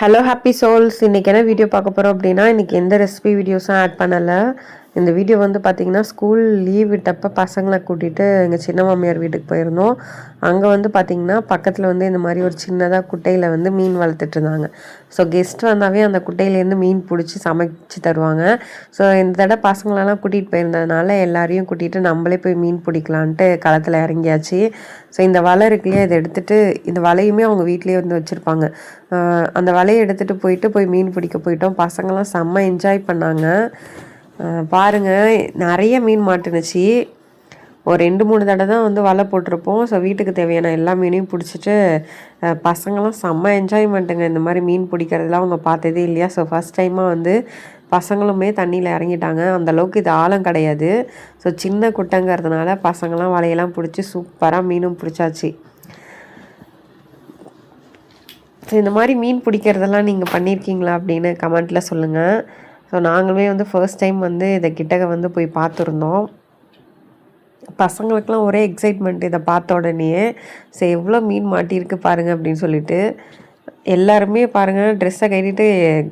Hello happy souls. இன்றைக்கி என்ன video பார்க்க போகிறோம் அப்படின்னா, இன்றைக்கி எந்த ரெசிபி வீடியோஸும் ஆட் பண்ணலை. இந்த வீடியோ வந்து பார்த்திங்கன்னா, ஸ்கூல் லீவ் விட்டப்போ பசங்களை கூட்டிகிட்டு எங்கள் சின்ன மாமியார் வீட்டுக்கு போயிருந்தோம். அங்கே வந்து பார்த்திங்கன்னா, பக்கத்தில் வந்து இந்த மாதிரி ஒரு சின்னதாக குட்டையில் வந்து மீன் வளர்த்துட்டு இருந்தாங்க. ஸோ கெஸ்ட் வந்தாவே அந்த குட்டையிலேருந்து மீன் பிடிச்சி சமைச்சு தருவாங்க. ஸோ இந்த தடவை பசங்களெல்லாம் கூட்டிகிட்டு போயிருந்ததுனால எல்லாரையும் கூட்டிகிட்டு நம்மளே போய் மீன் பிடிக்கலான்ட்டு களத்தில் இறங்கியாச்சு. ஸோ இந்த வலை இருக்குல்லையே, இதை எடுத்துகிட்டு இந்த வலையுமே அவங்க வீட்லேயே வந்து வச்சுருப்பாங்க. அந்த வலையை எடுத்துகிட்டு போய் மீன் பிடிக்க போயிட்டோம். பசங்களாம் செம்ம என்ஜாய் பண்ணாங்க. பாருங்கள், நிறைய மீன் மாட்டுனுச்சு. ஒரு 2-3 தடவை தான் வந்து வலை போட்டிருப்போம். ஸோ வீட்டுக்கு தேவையான எல்லா மீனையும் பிடிச்சிட்டு பசங்களாம் செம்ம என்ஜாய்மெண்ட்டுங்க. இந்த மாதிரி மீன் பிடிக்கிறதுலாம் அவங்க பார்த்ததே இல்லையா. ஸோ ஃபஸ்ட் டைமாக வந்து பசங்களுமே தண்ணியில் இறங்கிட்டாங்க. அந்தளவுக்கு இது ஆழம் கிடையாது. ஸோ சின்ன குட்டைங்கிறதுனால பசங்களாம் வலையெல்லாம் பிடிச்சி சூப்பராக மீனும் பிடிச்சாச்சு. ஸோ இந்த மாதிரி மீன் பிடிக்கிறதெல்லாம் நீங்கள் பண்ணியிருக்கீங்களா அப்படின்னு கமெண்ட்டில் சொல்லுங்கள். ஸோ நாங்களுமே வந்து ஃபர்ஸ்ட் டைம் வந்து இதை கிட்டக்க வந்து போய் பார்த்துருந்தோம். பசங்களுக்கெலாம் ஒரே எக்ஸைட்மெண்ட் இதை பார்த்த உடனேயே. ஸோ எவ்வளோ மீன் மாட்டியிருக்கு பாருங்கள் அப்படின்னு சொல்லிட்டு எல்லாருமே பாருங்கள் ட்ரெஸ்ஸை கட்டிட்டு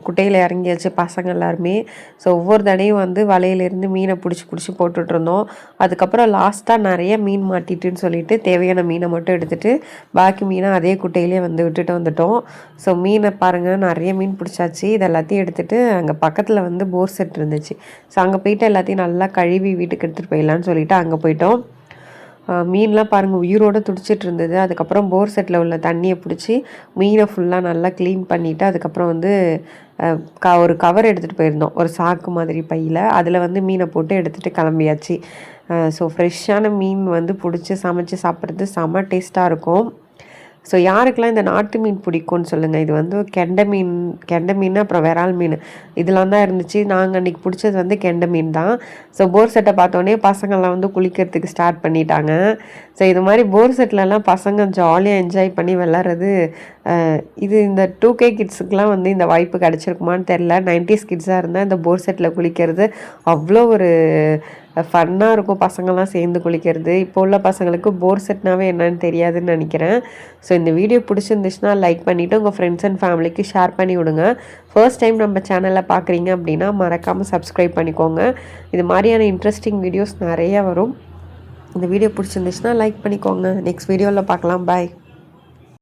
குட்டையில் இறங்கியாச்சு பசங்க எல்லாருமே. ஸோ ஒவ்வொரு தடையும் வந்து வலையிலேருந்து மீனை பிடிச்சி போட்டுட்ருந்தோம். அதுக்கப்புறம் லாஸ்ட்டாக நிறைய மீன் மாட்டிட்டுன்னு சொல்லிட்டு தேவையான மீனை மட்டும் எடுத்துகிட்டு பாக்கி மீனை அதே குட்டையிலே வந்து விட்டுட்டு வந்துட்டோம். ஸோ மீனை பாருங்கள் நிறைய மீன் பிடிச்சாச்சு. இது எல்லாத்தையும் எடுத்துகிட்டு அங்கே பக்கத்தில் வந்து போர் செட் இருந்துச்சு. ஸோ அங்கே போயிட்டு எல்லாத்தையும் நல்லா கழுவி வீட்டுக்கு எடுத்துகிட்டு போயிடலான்னு சொல்லிட்டு அங்கே போயிட்டோம். மீன்லாம் பாருங்கள் உயிரோடு துடிச்சிட்டு இருந்தது. அதுக்கப்புறம் போர் செட்டில் உள்ள தண்ணியை பிடிச்சி மீனை ஃபுல்லாக நல்லா க்ளீன் பண்ணிவிட்டு அதுக்கப்புறம் வந்து ஒரு கவர் எடுத்துகிட்டு போயிருந்தோம், ஒரு சாக்கு மாதிரி பையில். அதில் வந்து மீனை போட்டு எடுத்துகிட்டு கிளம்பியாச்சு. ஸோ ஃப்ரெஷ்ஷான மீன் வந்து பிடிச்சி சமைச்சு சாப்பிட்றது செம்ம டேஸ்ட்டாக இருக்கும். ஸோ யாருக்கெல்லாம் இந்த நாட்டு மீன் பிடிக்கும்னு சொல்லுங்கள். இது வந்து கெண்டை மீன் அப்புறம் விரால் மீன் இதெல்லாம் தான் இருந்துச்சு. நாங்கள் அன்றைக்கி பிடிச்சது வந்து கெண்டை மீன் தான். ஸோ போர் செட்டை பார்த்தோன்னே பசங்கள்லாம் வந்து குளிக்கிறதுக்கு ஸ்டார்ட் பண்ணிட்டாங்க. ஸோ இது மாதிரி போர் செட்லலாம் பசங்க ஜாலியாக என்ஜாய் பண்ணி விளாட்றது. இது இந்த 2K கிட்ஸுக்கெலாம் வந்து இந்த வாய்ப்பு கிடச்சிருக்குமான்னு தெரில. 90s கிட்ஸாக இருந்தால் இந்த போர் செட்டில் குளிக்கிறது அவ்வளோ ஒரு ஃபன்னாக இருக்கும். பசங்கள்லாம் சேர்ந்து குளிக்கிறது. இப்போ உள்ள பசங்களுக்கு போர் செட்னாவே என்னன்னு தெரியாதுன்னு நினைக்கிறேன். ஸோ இந்த வீடியோ பிடிச்சிருந்துச்சுன்னா லைக் பண்ணிவிட்டு உங்கள் ஃப்ரெண்ட்ஸ் அண்ட் ஃபேமிலிக்கு ஷேர் பண்ணி விடுங்க. ஃபர்ஸ்ட் டைம் நம்ம சேனலில் பார்க்குறீங்க அப்படின்னா மறக்காமல் சப்ஸ்கிரைப் பண்ணிக்கோங்க. இது மாதிரியான இன்ட்ரெஸ்டிங் வீடியோஸ் நிறையா வரும். இந்த வீடியோ பிடிச்சிருந்துச்சுன்னா லைக் பண்ணிக்கோங்க. நெக்ஸ்ட் வீடியோவில் பார்க்கலாம். பாய்.